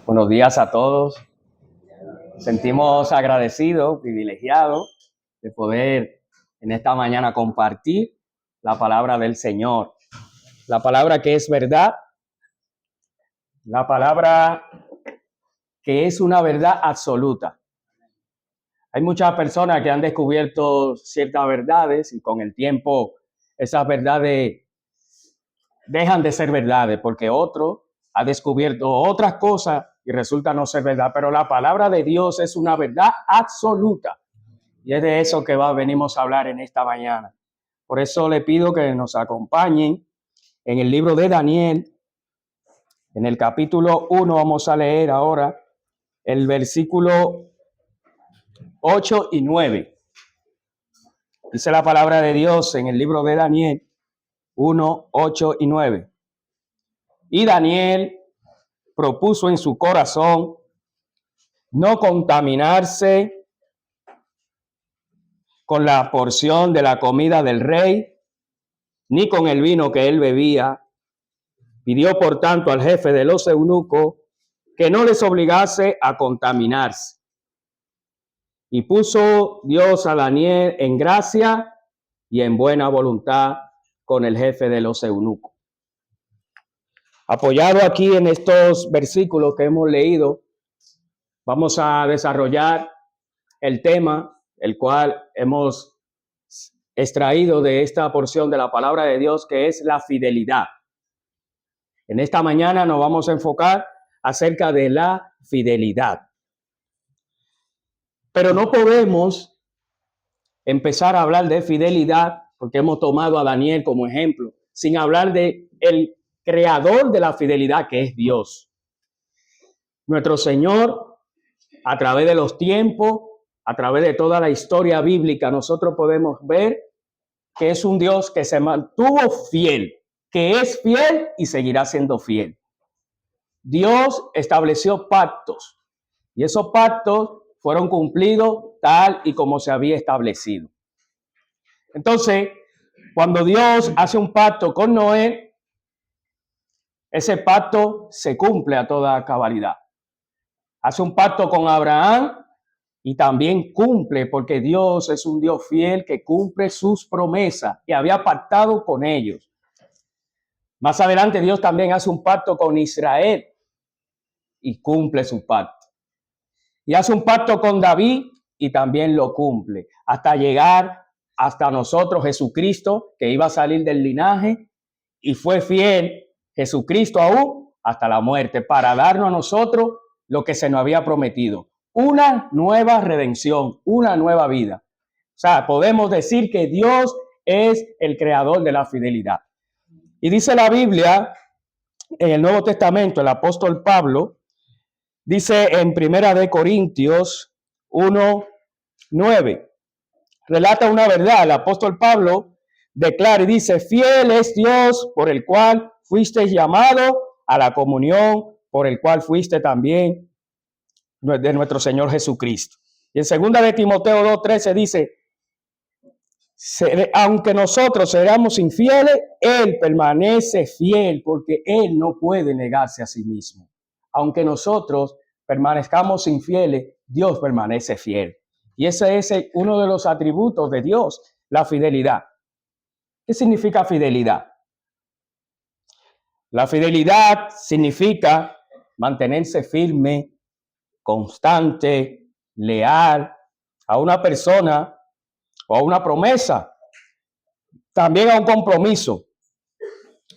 Buenos días a todos. Sentimos agradecidos, privilegiados de poder en esta mañana compartir la palabra del Señor. La palabra que es verdad, la palabra que es una verdad absoluta. Hay muchas personas que han descubierto ciertas verdades y con el tiempo esas verdades dejan de ser verdades porque otro ha descubierto otras cosas y resulta no ser verdad. Pero la palabra de Dios es una verdad absoluta. Y es de eso que venimos a hablar en esta mañana. Por eso le pido que nos acompañen en el libro de Daniel. En el capítulo 1 vamos a leer ahora el versículo 8 y 9. Dice la palabra de Dios en el libro de Daniel 1, 8 y 9. Y Daniel propuso en su corazón no contaminarse con la porción de la comida del rey, ni con el vino que él bebía. Pidió, por tanto, al jefe de los eunucos que no les obligase a contaminarse. Y puso Dios a Daniel en gracia y en buena voluntad con el jefe de los eunucos. Apoyado aquí en estos versículos que hemos leído, vamos a desarrollar el tema, el cual hemos extraído de esta porción de la palabra de Dios, que es la fidelidad. En esta mañana nos vamos a enfocar acerca de la fidelidad. Pero no podemos empezar a hablar de fidelidad, porque hemos tomado a Daniel como ejemplo, sin hablar de el creador de la fidelidad, que es Dios. Nuestro Señor, a través de los tiempos, a través de toda la historia bíblica, nosotros podemos ver que es un Dios que se mantuvo fiel, que es fiel y seguirá siendo fiel. Dios estableció pactos y esos pactos fueron cumplidos tal y como se había establecido. Entonces, cuando Dios hace un pacto con Noé, ese pacto se cumple a toda cabalidad. Hace un pacto con Abraham y también cumple, porque Dios es un Dios fiel que cumple sus promesas y había pactado con ellos. Más adelante Dios también hace un pacto con Israel y cumple su pacto. Y hace un pacto con David y también lo cumple, hasta llegar hasta nosotros Jesucristo, que iba a salir del linaje, y fue fiel Jesucristo aún hasta la muerte, para darnos a nosotros lo que se nos había prometido, una nueva redención, una nueva vida. O sea, podemos decir que Dios es el creador de la fidelidad. Y dice la Biblia, en el Nuevo Testamento, el apóstol Pablo, dice en Primera de Corintios 1:9, relata una verdad. El apóstol Pablo declara y dice: fiel es Dios, por el cual fuiste llamado a la comunión, por el cual fuiste también de nuestro Señor Jesucristo. Y en segunda de Timoteo 2:13 dice: aunque nosotros seamos infieles, Él permanece fiel, porque Él no puede negarse a sí mismo. Aunque nosotros permanezcamos infieles, Dios permanece fiel. Y ese es uno de los atributos de Dios, la fidelidad. ¿Qué significa fidelidad? La fidelidad significa mantenerse firme, constante, leal a una persona o a una promesa, también a un compromiso.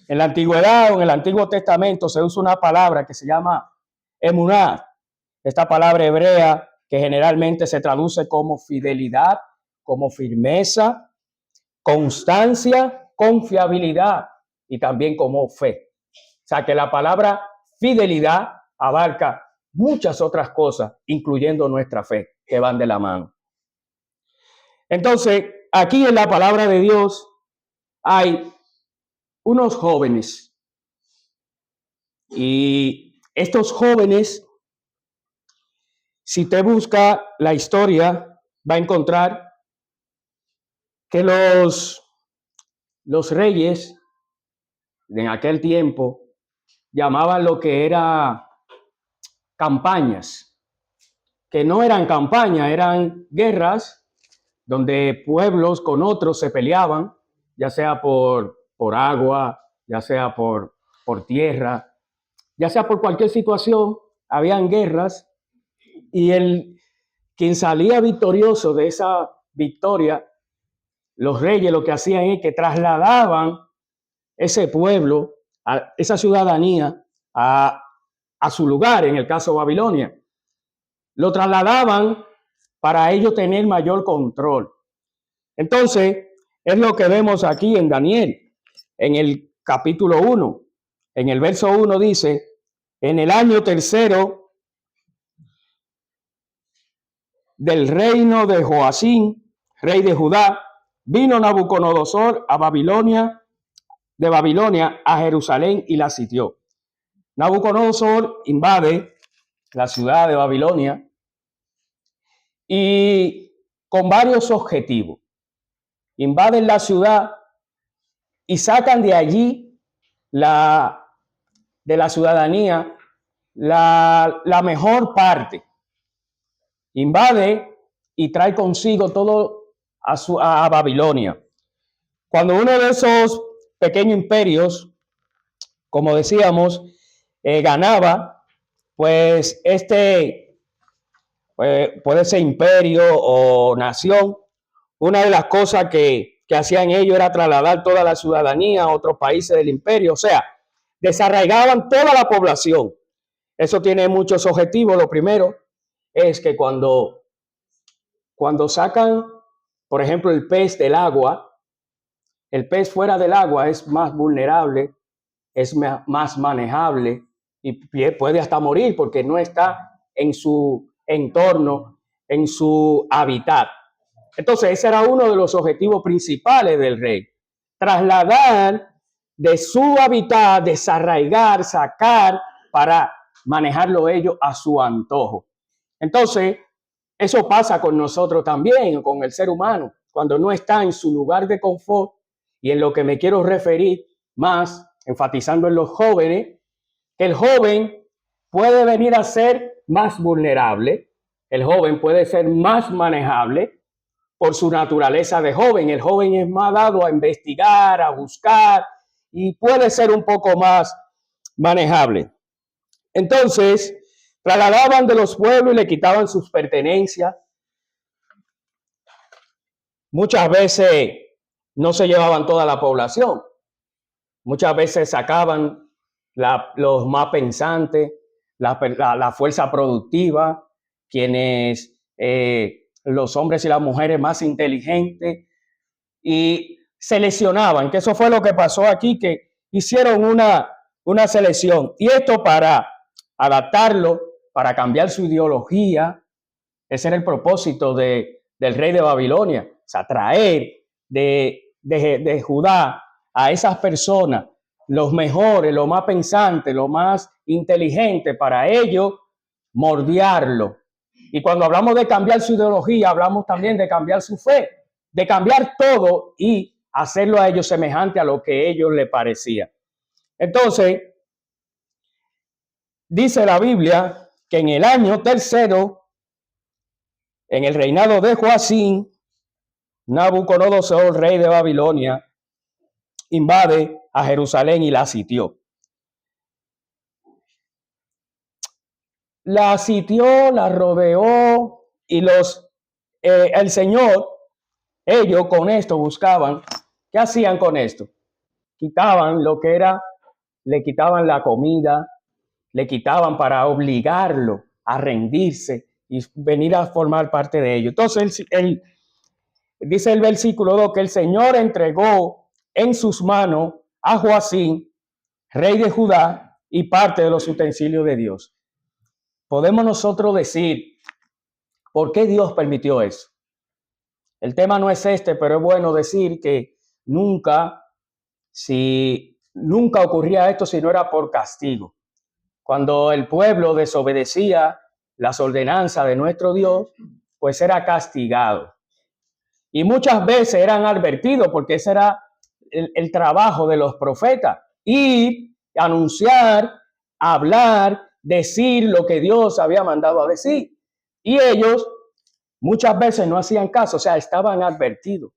En la antigüedad o en el Antiguo Testamento se usa una palabra que se llama emuná. Esta palabra hebrea que generalmente se traduce como fidelidad, como firmeza, constancia, confiabilidad y también como fe. O sea que la palabra fidelidad abarca muchas otras cosas, incluyendo nuestra fe, que van de la mano. Entonces, aquí en la palabra de Dios hay unos jóvenes y estos jóvenes, si usted busca la historia, va a encontrar que los reyes en aquel tiempo llamaban lo que era campañas, que no eran campañas, eran guerras donde pueblos con otros se peleaban, ya sea por agua, ya sea por tierra, ya sea por cualquier situación, habían guerras y quien salía victorioso de esa victoria, los reyes lo que hacían es que trasladaban ese pueblo, a esa ciudadanía, a su lugar, en el caso de Babilonia. Lo trasladaban para ellos tener mayor control. Entonces, es lo que vemos aquí en Daniel, en el capítulo 1. En el verso 1 dice, en el año tercero del reino de Joacín, rey de Judá, vino Nabucodonosor de Babilonia a Jerusalén y la sitió. Nabucodonosor invade la ciudad de Babilonia y con varios objetivos. Invaden la ciudad y sacan de allí de la ciudadanía la mejor parte. Invade y trae consigo todo a Babilonia. Cuando uno de esos pequeños imperios, como decíamos, ganaba, pues puede ser imperio o nación, una de las cosas que hacían ellos era trasladar toda la ciudadanía a otros países del imperio, o sea, desarraigaban toda la población. Eso tiene muchos objetivos. Lo primero es que cuando sacan, por ejemplo, el pez del agua, el pez fuera del agua es más vulnerable, es más manejable y puede hasta morir porque no está en su entorno, en su hábitat. Entonces, ese era uno de los objetivos principales del rey. Trasladar de su hábitat, desarraigar, sacar para manejarlo ellos a su antojo. Entonces, eso pasa con nosotros también, con el ser humano, cuando no está en su lugar de confort. Y en lo que me quiero referir más, enfatizando en los jóvenes, que el joven puede venir a ser más vulnerable, el joven puede ser más manejable por su naturaleza de joven. El joven es más dado a investigar, a buscar y puede ser un poco más manejable. Entonces, trasladaban de los pueblos y le quitaban sus pertenencias. Muchas veces no se llevaban toda la población. Muchas veces sacaban los más pensantes, la fuerza productiva, quienes, los hombres y las mujeres más inteligentes, y seleccionaban, que eso fue lo que pasó aquí, que hicieron una selección. Y esto para adaptarlo, para cambiar su ideología. Ese era el propósito del rey de Babilonia, o sea, traer de Judá a esas personas, los mejores, los más pensantes, los más inteligentes, para ellos moldearlo. Y cuando hablamos de cambiar su ideología, hablamos también de cambiar su fe, de cambiar todo y hacerlo a ellos semejante a lo que a ellos les parecía. Entonces, dice la Biblia que en el año tercero, en el reinado de Joacín, Nabucodonosor, rey de Babilonia, invade a Jerusalén y la sitió. La sitió, la rodeó y el Señor, ellos con esto buscaban, ¿qué hacían con esto? Quitaban lo que era, le quitaban la comida, le quitaban para obligarlo a rendirse y venir a formar parte de ellos. Entonces, dice el versículo 2 que el Señor entregó en sus manos a Joacín, rey de Judá, y parte de los utensilios de Dios. Podemos nosotros decir, ¿por qué Dios permitió eso? El tema no es este, pero es bueno decir que nunca ocurría esto si no era por castigo. Cuando el pueblo desobedecía las ordenanzas de nuestro Dios, pues era castigado. Y muchas veces eran advertidos, porque ese era el trabajo de los profetas. Ir, anunciar, hablar decir lo que Dios había mandado a decir. Y ellos muchas veces no hacían caso, o sea, estaban advertidos.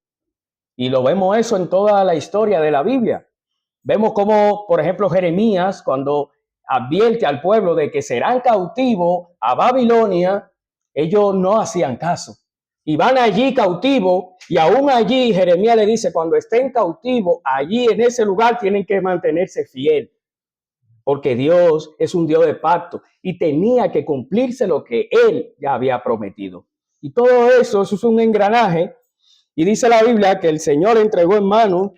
Y lo vemos eso en toda la historia de la Biblia. Vemos como, por ejemplo, Jeremías, cuando advierte al pueblo de que serán cautivos a Babilonia, ellos no hacían caso. Y van allí cautivos, y aún allí Jeremías le dice, cuando estén cautivos, allí en ese lugar tienen que mantenerse fiel, porque Dios es un Dios de pacto y tenía que cumplirse lo que Él ya había prometido. Y todo eso es un engranaje, y dice la Biblia que el Señor entregó en manos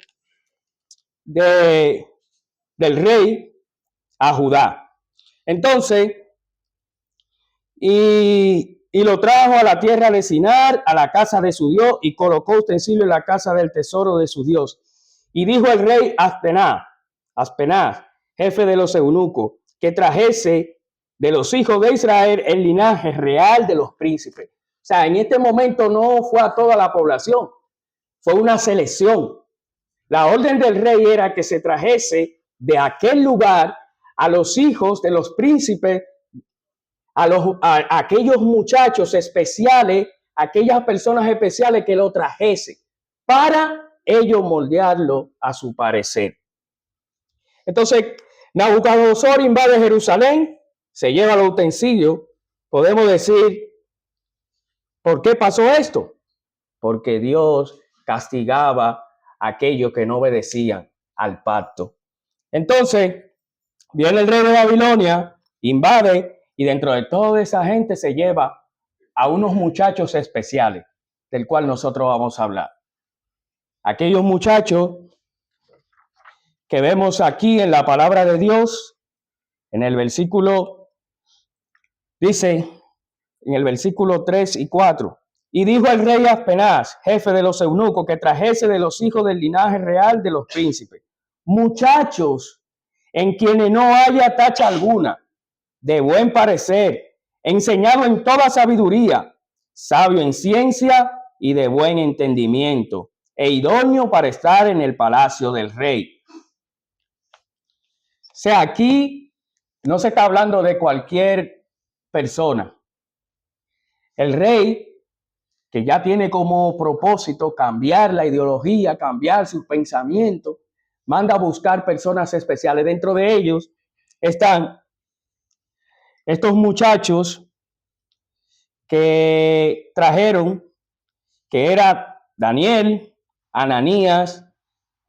del rey a Judá. Entonces, y lo trajo a la tierra de Sinar, a la casa de su Dios, y colocó utensilio en la casa del tesoro de su Dios. Y dijo el rey Aspenaz, jefe de los eunucos, que trajese de los hijos de Israel el linaje real de los príncipes. O sea, en este momento no fue a toda la población, fue una selección. La orden del rey era que se trajese de aquel lugar a los hijos de los príncipes, a aquellos muchachos especiales, aquellas personas especiales que lo trajese para ellos moldearlo a su parecer. Entonces, Nabucodonosor invade Jerusalén, se lleva los utensilios. Podemos decir, ¿por qué pasó esto? Porque Dios castigaba a aquellos que no obedecían al pacto. Entonces, viene el rey de Babilonia, invade, y dentro de toda esa gente se lleva a unos muchachos especiales, del cual nosotros vamos a hablar. Aquellos muchachos que vemos aquí en la palabra de Dios, en el versículo, dice, en el versículo 3 y 4, y dijo el rey Aspenaz, jefe de los eunucos, que trajese de los hijos del linaje real de los príncipes, muchachos en quienes no haya tacha alguna, de buen parecer, enseñado en toda sabiduría, sabio en ciencia y de buen entendimiento, e idóneo para estar en el palacio del rey. O sea, aquí no se está hablando de cualquier persona. El rey, que ya tiene como propósito cambiar la ideología, cambiar sus pensamientos, manda a buscar personas especiales. Dentro de ellos están estos muchachos que trajeron, que era Daniel, Ananías,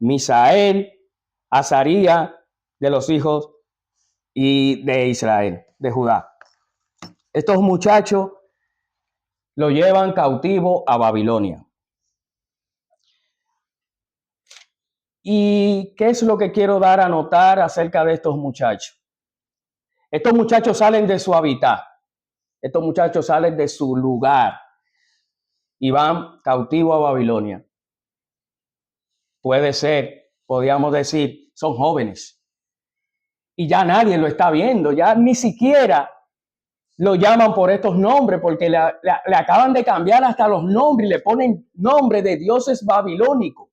Misael, Azarías, de los hijos y de Israel, de Judá. Estos muchachos lo llevan cautivo a Babilonia. ¿Y qué es lo que quiero dar a notar acerca de estos muchachos? Estos muchachos salen de su hábitat. Estos muchachos salen de su lugar y van cautivos a Babilonia. Puede ser, podríamos decir, son jóvenes. Y ya nadie lo está viendo, ya ni siquiera lo llaman por estos nombres, porque le acaban de cambiar hasta los nombres y le ponen nombre de dioses babilónicos,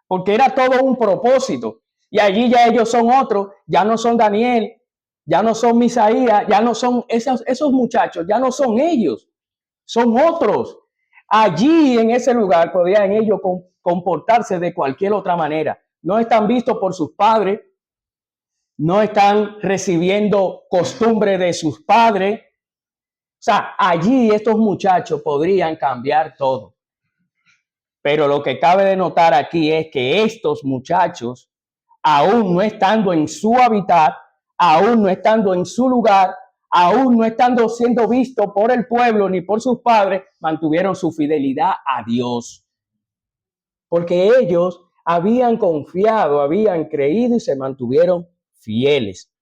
porque era todo un propósito. Y allí ya ellos son otros, ya no son Daniel, ya no son Misaías, ya no son esos muchachos, ya no son ellos, son otros. Allí en ese lugar podían ellos comportarse de cualquier otra manera. No están vistos por sus padres, no están recibiendo costumbre de sus padres. O sea, allí estos muchachos podrían cambiar todo. Pero lo que cabe de notar aquí es que estos muchachos, aún no estando en su hábitat, aún no estando en su lugar, aún no estando siendo vistos por el pueblo ni por sus padres, mantuvieron su fidelidad a Dios. Porque ellos habían confiado, habían creído y se mantuvieron fieles.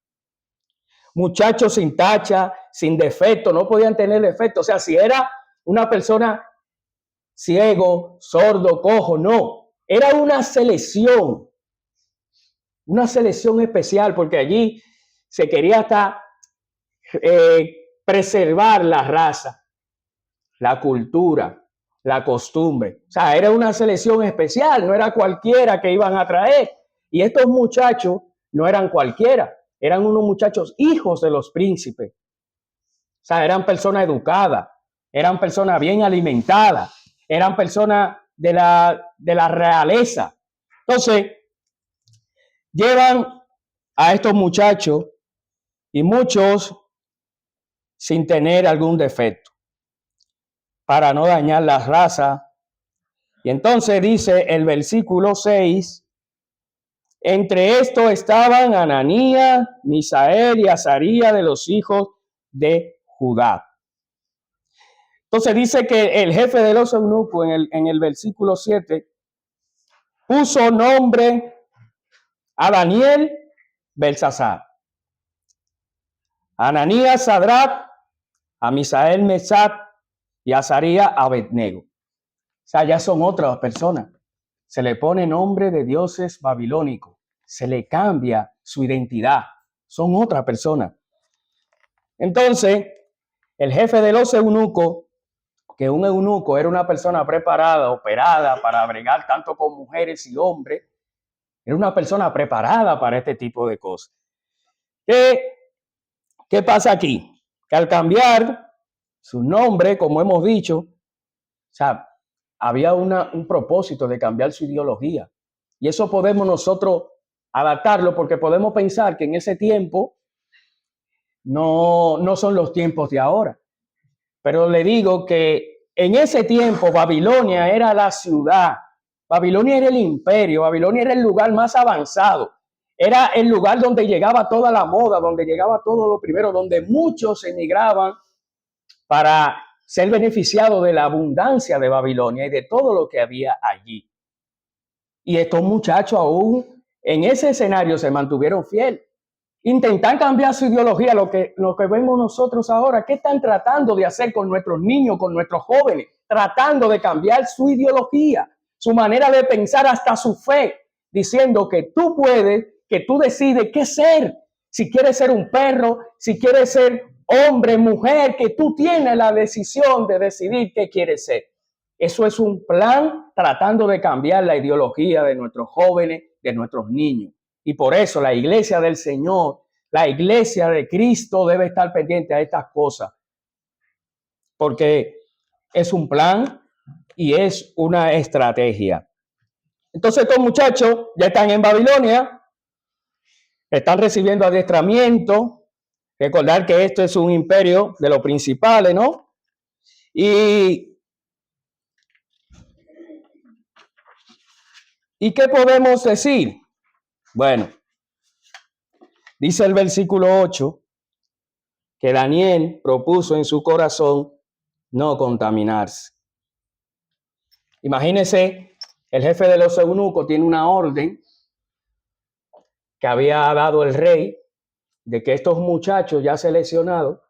Muchachos sin tacha, sin defecto, no podían tener defecto. O sea, si era una persona ciego, sordo, cojo, no. Era una selección especial, porque allí se quería hasta preservar la raza, la cultura, la costumbre. O sea, era una selección especial, no era cualquiera que iban a traer. Y estos muchachos no eran cualquiera. eran unos muchachos hijos de los príncipes. O sea, eran personas educadas, eran personas bien alimentadas, eran personas de la realeza. Entonces, llevan a estos muchachos y muchos sin tener algún defecto para no dañar la raza. Y entonces dice el versículo 6, entre estos estaban Ananías, Misael y Azarías de los hijos de Judá. Entonces dice que el jefe de los eunucos en el versículo 7 puso nombre a Daniel, Belsasar, a Ananías, Sadrach, a Misael, Mesach y a Azarías, Abednego. O sea, ya son otras personas. Se le pone nombre de dioses babilónicos. Se le cambia su identidad. Son otra persona. Entonces, el jefe de los eunucos, que un eunuco era una persona preparada, operada para bregar tanto con mujeres y hombres, era una persona preparada para este tipo de cosas. ¿Qué pasa aquí? Que al cambiar su nombre, como hemos dicho, o sea, había un propósito de cambiar su ideología. Y eso podemos nosotros adaptarlo porque podemos pensar que en ese tiempo no son los tiempos de ahora. Pero le digo que en ese tiempo Babilonia era la ciudad, Babilonia era el imperio, Babilonia era el lugar más avanzado, era el lugar donde llegaba toda la moda, donde llegaba todo lo primero, donde muchos emigraban para ser beneficiados de la abundancia de Babilonia y de todo lo que había allí. Y estos muchachos aún en ese escenario se mantuvieron fieles. Intentan cambiar su ideología, lo que vemos nosotros ahora. ¿Qué están tratando de hacer con nuestros niños, con nuestros jóvenes? Tratando de cambiar su ideología, su manera de pensar, hasta su fe, diciendo que tú puedes, que tú decides qué ser. Si quieres ser un perro, si quieres ser hombre, mujer, que tú tienes la decisión de decidir qué quieres ser. Eso es un plan tratando de cambiar la ideología de nuestros jóvenes, de nuestros niños. Y por eso la iglesia del Señor, la iglesia de Cristo debe estar pendiente a estas cosas. Porque es un plan y es una estrategia. Entonces estos muchachos ya están en Babilonia, están recibiendo adiestramiento. Recordar que esto es un imperio de los principales, ¿no? ¿Y qué podemos decir? Bueno, dice el versículo 8 que Daniel propuso en su corazón no contaminarse. Imagínense, el jefe de los eunucos tiene una orden que había dado el rey de que estos muchachos ya seleccionados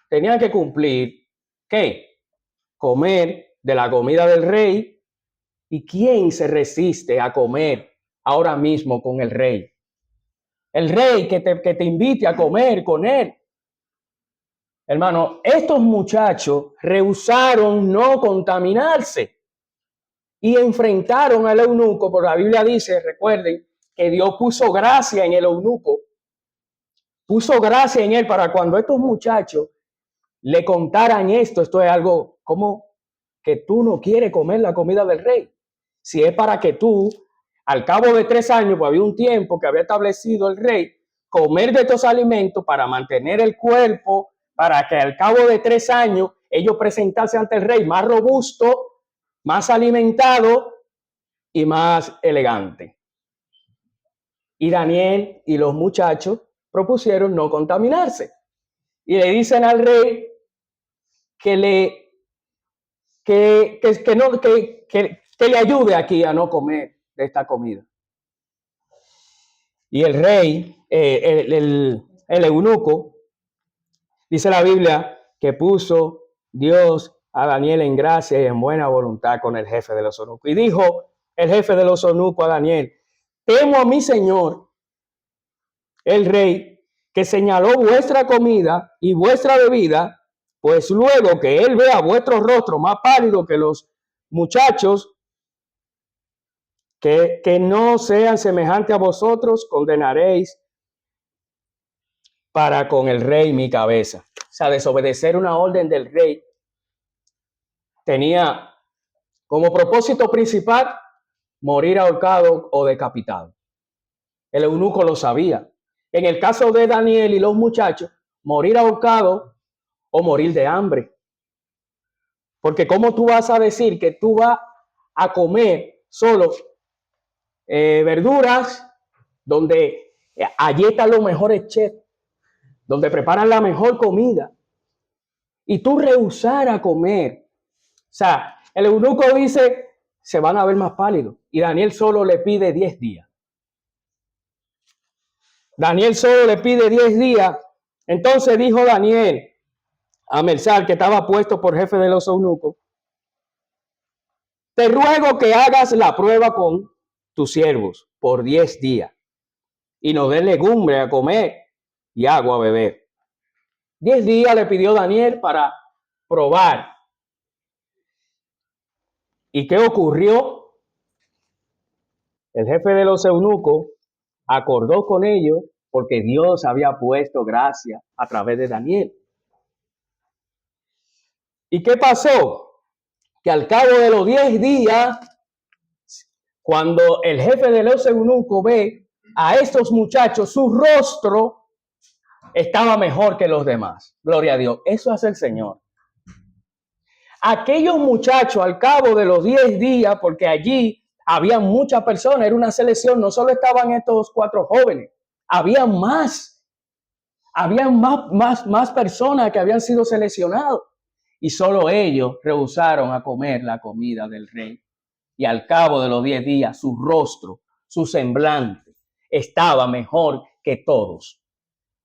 tenían que cumplir, ¿qué? Comer de la comida del rey. ¿Y quién se resiste a comer ahora mismo con el rey? El rey que te invite a comer con él. Hermano, estos muchachos rehusaron no contaminarse y enfrentaron al eunuco, porque la Biblia dice, recuerden, que Dios puso gracia en el eunuco, puso gracia en él para cuando estos muchachos le contaran esto es algo como que tú no quieres comer la comida del rey. Si es para que tú, al cabo de 3 años, pues había un tiempo que había establecido el rey, comer de estos alimentos para mantener el cuerpo, para que al cabo de 3 años ellos presentarse ante el rey más robusto, más alimentado y más elegante. Y Daniel y los muchachos propusieron no contaminarse. Y le dicen al rey que le ayude aquí a no comer de esta comida. Y el rey, el eunuco, dice la Biblia que puso Dios a Daniel en gracia y en buena voluntad con el jefe de los eunucos. Y dijo el jefe de los eunucos a Daniel: temo a mi señor, el rey, que señaló vuestra comida y vuestra bebida, pues luego que él vea vuestro rostro más pálido que los muchachos, que no sean semejantes a vosotros, condenaréis para con el rey mi cabeza. O sea, desobedecer una orden del rey tenía como propósito principal morir ahorcado o decapitado. El eunuco lo sabía. En el caso de Daniel y los muchachos, morir ahorcado o morir de hambre. Porque ¿cómo tú vas a decir que tú vas a comer solo verduras donde allí están los mejores chefs, donde preparan la mejor comida, y tú rehusar a comer? O sea, el eunuco dice, se van a ver más pálidos, y Daniel solo le pide 10 días. Daniel solo le pide 10 días. Entonces dijo Daniel a Melzar, que estaba puesto por jefe de los eunucos: te ruego que hagas la prueba con tus siervos por 10 días y nos des legumbre a comer y agua a beber. 10 días le pidió Daniel para probar. ¿Y qué ocurrió? El jefe de los eunucos acordó con ellos porque Dios había puesto gracia a través de Daniel. ¿Y qué pasó? Que al cabo de los 10 días, cuando el jefe de los eunucos ve a estos muchachos, su rostro estaba mejor que los demás. Gloria a Dios. Eso hace el Señor. Aquellos muchachos, al cabo de los 10 días, porque allí había muchas personas, era una selección, no solo estaban estos 4 jóvenes, había más personas que habían sido seleccionados, y solo ellos rehusaron a comer la comida del rey. Y al cabo de los 10 días, su rostro, su semblante, estaba mejor que todos,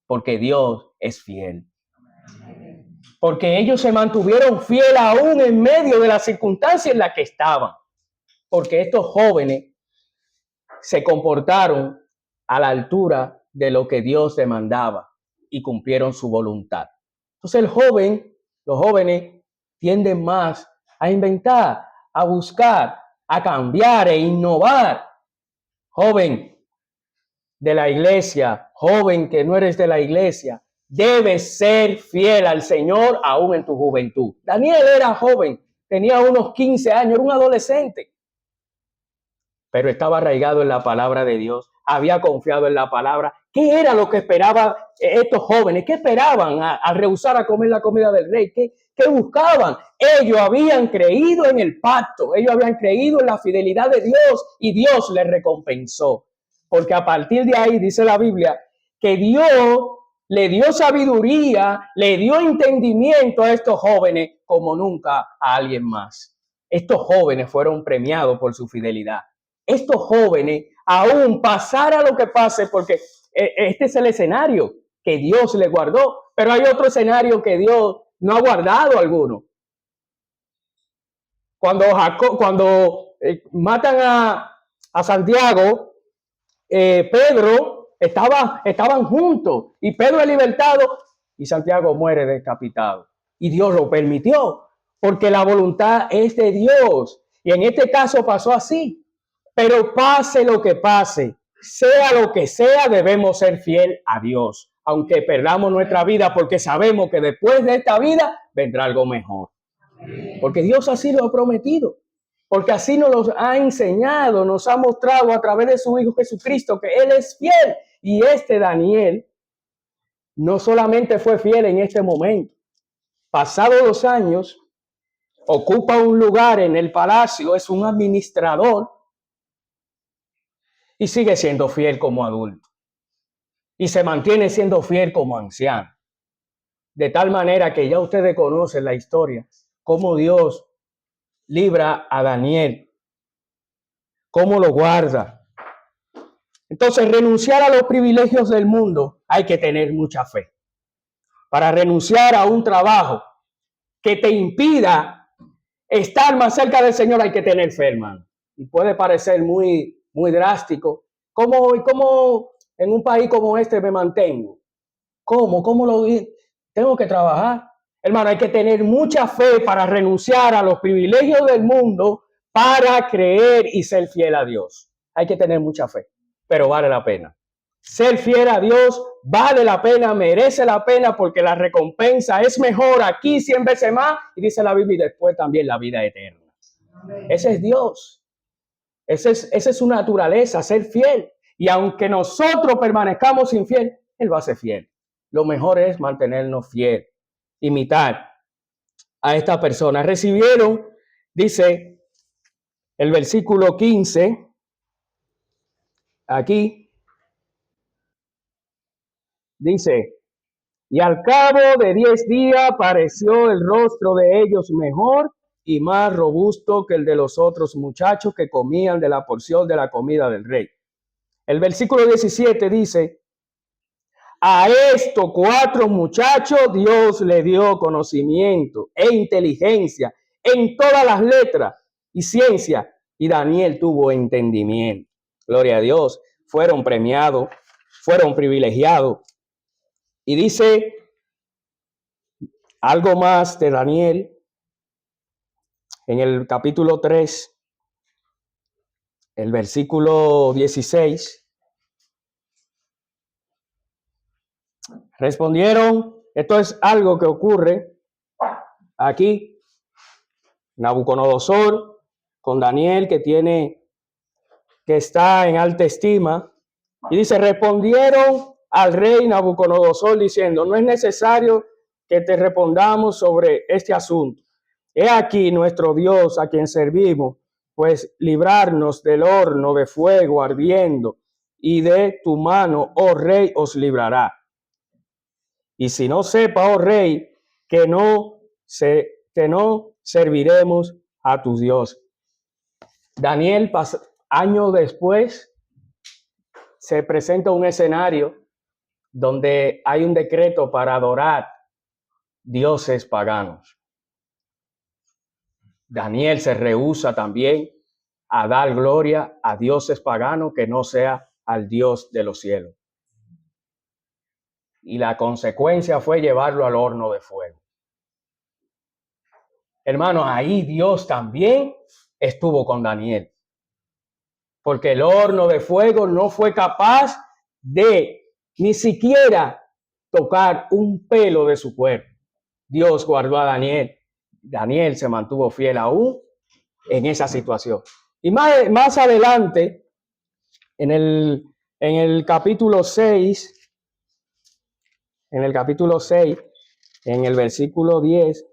porque Dios es fiel. Porque ellos se mantuvieron fieles aún en medio de las circunstancias en las que estaban. Porque estos jóvenes se comportaron a la altura de lo que Dios demandaba y cumplieron su voluntad. Entonces los jóvenes tienden más a inventar, a buscar, a cambiar e innovar. Joven de la iglesia, joven que no eres de la iglesia, debes ser fiel al Señor aún en tu juventud. Daniel era joven, tenía unos 15 años, era un adolescente, pero estaba arraigado en la palabra de Dios, había confiado en la palabra. ¿Qué era lo que esperaban estos jóvenes? ¿Qué esperaban al rehusar a comer la comida del rey? ¿Qué buscaban? Ellos habían creído en el pacto, ellos habían creído en la fidelidad de Dios y Dios les recompensó. Porque a partir de ahí dice la Biblia que Dios le dio sabiduría, le dio entendimiento a estos jóvenes como nunca a alguien más. Estos jóvenes fueron premiados por su fidelidad. Estos jóvenes, aún pasara lo que pase, porque este es el escenario que Dios les guardó, pero hay otro escenario que Dios no ha guardado alguno. Cuando matan a Santiago, Pedro estaban juntos y Pedro es libertado y Santiago muere decapitado. Y Dios lo permitió porque la voluntad es de Dios. Y en este caso pasó así. Pero pase lo que pase, sea lo que sea, debemos ser fiel a Dios, aunque perdamos nuestra vida, porque sabemos que después de esta vida vendrá algo mejor. Porque Dios así lo ha prometido. Porque así nos lo ha enseñado, nos ha mostrado a través de su Hijo Jesucristo que Él es fiel. Y este Daniel no solamente fue fiel en este momento. Pasados los años, ocupa un lugar en el palacio, es un administrador y sigue siendo fiel como adulto. Y se mantiene siendo fiel como anciano. De tal manera que ya ustedes conocen la historia, cómo Dios libra a Daniel, cómo lo guarda. Entonces, renunciar a los privilegios del mundo hay que tener mucha fe. Para renunciar a un trabajo que te impida estar más cerca del Señor hay que tener fe, hermano. Y puede parecer muy drástico. ¿Cómo en un país como este me mantengo? ¿Cómo lo tengo que trabajar? Hermano, hay que tener mucha fe para renunciar a los privilegios del mundo para creer y ser fiel a Dios. Hay que tener mucha fe, pero vale la pena. Ser fiel a Dios vale la pena, merece la pena, porque la recompensa es mejor aquí 100 veces más, y dice la Biblia, y después también la vida eterna. Ese es Dios. Esa es su naturaleza, ser fiel. Y aunque nosotros permanezcamos infiel, Él va a ser fiel. Lo mejor es mantenernos fiel, imitar a esta persona. Recibieron, dice el versículo 15, aquí, dice, y al cabo de 10 días pareció el rostro de ellos mejor y más robusto que el de los otros muchachos que comían de la porción de la comida del rey. El versículo 17 dice, a estos 4 muchachos Dios le dio conocimiento e inteligencia en todas las letras y ciencia, y Daniel tuvo entendimiento. Gloria a Dios, fueron premiados, fueron privilegiados. Y dice algo más de Daniel en el capítulo 3, el versículo 16. Respondieron, esto es algo que ocurre aquí, Nabucodonosor con Daniel, que está en alta estima, y dice, respondieron al rey Nabucodonosor diciendo, no es necesario que te respondamos sobre este asunto. He aquí nuestro Dios a quien servimos, pues librarnos del horno de fuego ardiendo, y de tu mano, oh rey, os librará. Y si no sepa, oh rey, que no serviremos a tu Dios. Daniel, años después, se presenta un escenario donde hay un decreto para adorar dioses paganos. Daniel se rehúsa también a dar gloria a dioses paganos que no sea al Dios de los cielos. Y la consecuencia fue llevarlo al horno de fuego. Hermanos, ahí Dios también estuvo con Daniel, porque el horno de fuego no fue capaz de ni siquiera tocar un pelo de su cuerpo. Dios guardó a Daniel. Daniel se mantuvo fiel aún en esa situación. Y más adelante, en el capítulo 6, en el versículo 10,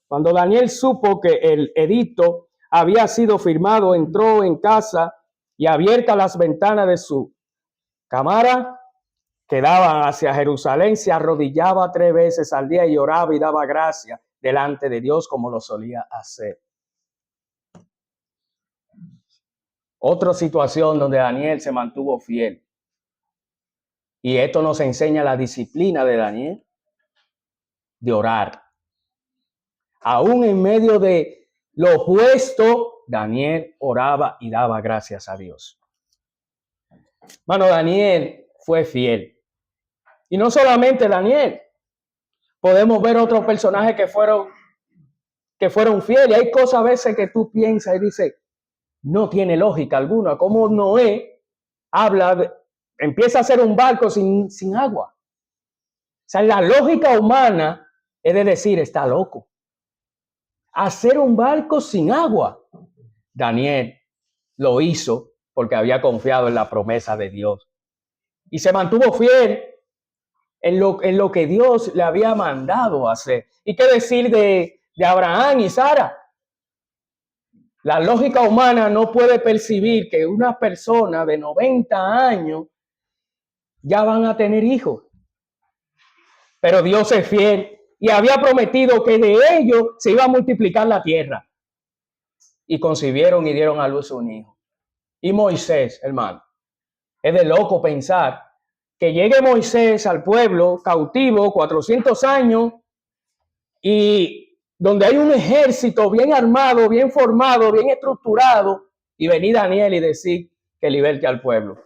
cuando Daniel supo que el edicto había sido firmado, entró en casa y abiertas las ventanas de su cámara que daban hacia Jerusalén, se arrodillaba 3 veces al día y oraba y daba gracias delante de Dios como lo solía hacer. Otra situación donde Daniel se mantuvo fiel. Y esto nos enseña la disciplina de Daniel de orar. Aún en medio de lo opuesto, Daniel oraba y daba gracias a Dios. Bueno, Daniel fue fiel. Y no solamente Daniel. Podemos ver otros personajes que fueron fieles. Hay cosas a veces que tú piensas y dices, no tiene lógica alguna. Como Noé empieza a hacer un barco sin agua. O sea, la lógica humana es de decir, está loco. Hacer un barco sin agua. Daniel lo hizo porque había confiado en la promesa de Dios. Y se mantuvo fiel en lo que Dios le había mandado hacer. ¿Y qué decir de Abraham y Sara? La lógica humana no puede percibir que una persona de 90 años ya van a tener hijos. Pero Dios es fiel y había prometido que de ellos se iba a multiplicar la tierra. Y concibieron y dieron a luz un hijo. Y Moisés, hermano, es de loco pensar que llegue Moisés al pueblo cautivo 400 años y donde hay un ejército bien armado, bien formado, bien estructurado, y venir Daniel y decir que liberte al pueblo.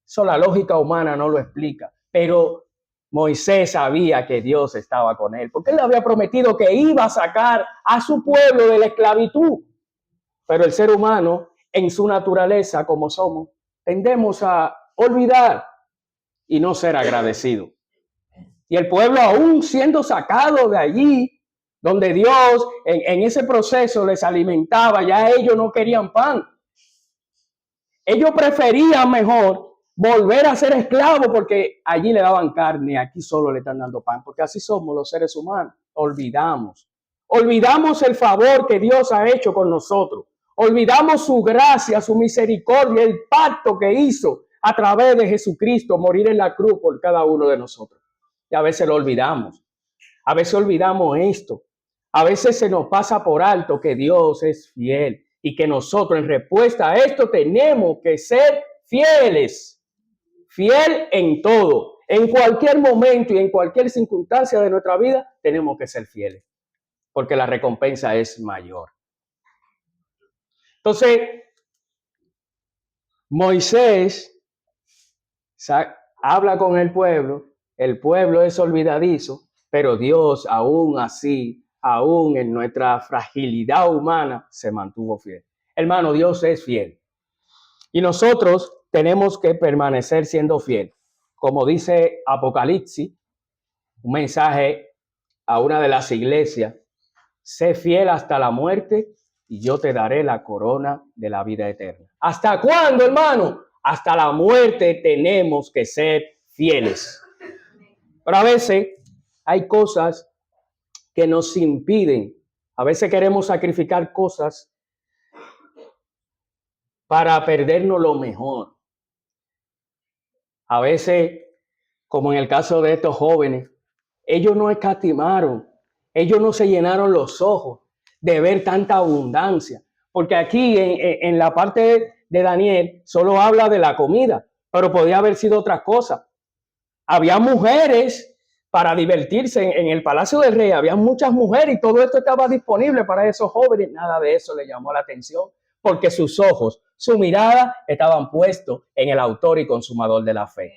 Eso la lógica humana no lo explica, pero Moisés sabía que Dios estaba con él, porque él le había prometido que iba a sacar a su pueblo de la esclavitud. Pero el ser humano, en su naturaleza como somos, tendemos a olvidar y no ser agradecido. Y el pueblo, aún siendo sacado de allí, donde Dios en ese proceso les alimentaba, ya ellos no querían pan. Ellos preferían mejor volver a ser esclavos porque allí le daban carne, aquí solo le están dando pan, porque así somos los seres humanos. Olvidamos el favor que Dios ha hecho con nosotros. Olvidamos su gracia, su misericordia, el pacto que hizo a través de Jesucristo, morir en la cruz por cada uno de nosotros. Y a veces lo olvidamos. A veces olvidamos esto. A veces se nos pasa por alto que Dios es fiel y que nosotros en respuesta a esto tenemos que ser fieles. Fiel en todo. En cualquier momento y en cualquier circunstancia de nuestra vida tenemos que ser fieles. Porque la recompensa es mayor. Entonces, Moisés habla con el pueblo es olvidadizo, pero Dios aún así, aún en nuestra fragilidad humana, se mantuvo fiel. Hermano, Dios es fiel. Y nosotros tenemos que permanecer siendo fiel. Como dice Apocalipsis, un mensaje a una de las iglesias, sé fiel hasta la muerte y yo te daré la corona de la vida eterna. ¿Hasta cuándo, hermano? Hasta la muerte tenemos que ser fieles. Pero a veces hay cosas que nos impiden. A veces queremos sacrificar cosas para perdernos lo mejor. A veces, como en el caso de estos jóvenes, ellos no escatimaron, ellos no se llenaron los ojos de ver tanta abundancia. Porque aquí en la parte de Daniel solo habla de la comida, pero podía haber sido otra cosa. Había mujeres para divertirse en el palacio del rey, había muchas mujeres y todo esto estaba disponible para esos jóvenes. Nada de eso le llamó la atención, porque sus ojos, su mirada estaban puestos en el autor y consumador de la fe.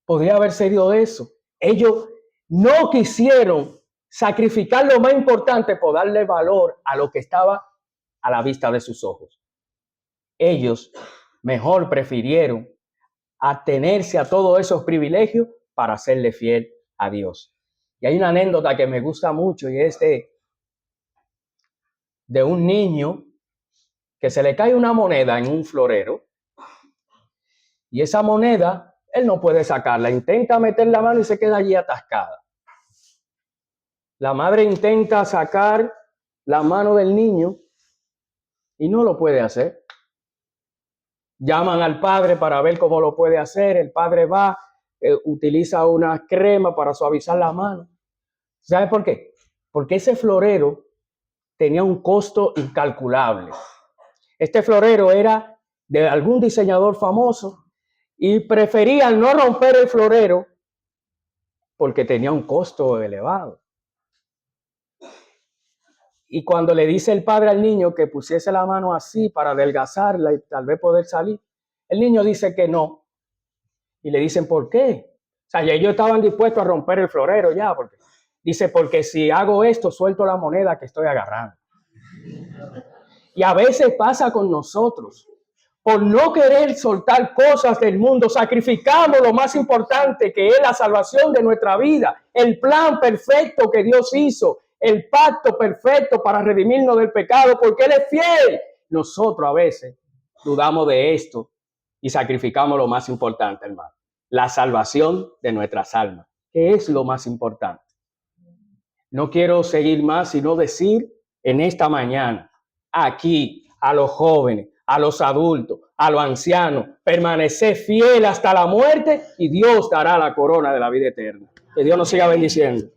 Podría haber sido eso. Ellos no quisieron sacrificar lo más importante por darle valor a lo que estaba a la vista de sus ojos. Ellos mejor prefirieron atenerse a todos esos privilegios para serle fiel a Dios. Y hay una anécdota que me gusta mucho y es de un niño que se le cae una moneda en un florero y esa moneda él no puede sacarla, intenta meter la mano y se queda allí atascada. La madre intenta sacar la mano del niño y no lo puede hacer. Llaman al padre para ver cómo lo puede hacer. El padre va, utiliza una crema para suavizar la mano. ¿Sabe por qué? Porque ese florero tenía un costo incalculable. Este florero era de algún diseñador famoso y preferían no romper el florero porque tenía un costo elevado. Y cuando le dice el padre al niño que pusiese la mano así para adelgazarla y tal vez poder salir, el niño dice que no. Y le dicen, ¿por qué? O sea, ya ellos estaban dispuestos a romper el florero ya. Dice, porque si hago esto, suelto la moneda que estoy agarrando. Y a veces pasa con nosotros. Por no querer soltar cosas del mundo, sacrificamos lo más importante, que es la salvación de nuestra vida, el plan perfecto que Dios hizo, el pacto perfecto para redimirnos del pecado, porque Él es fiel. Nosotros a veces dudamos de esto y sacrificamos lo más importante, hermano, la salvación de nuestras almas, que es lo más importante. No quiero seguir más, sino decir en esta mañana, aquí, a los jóvenes, a los adultos, a los ancianos, permanecer fiel hasta la muerte y Dios dará la corona de la vida eterna. Que Dios nos siga bendiciendo.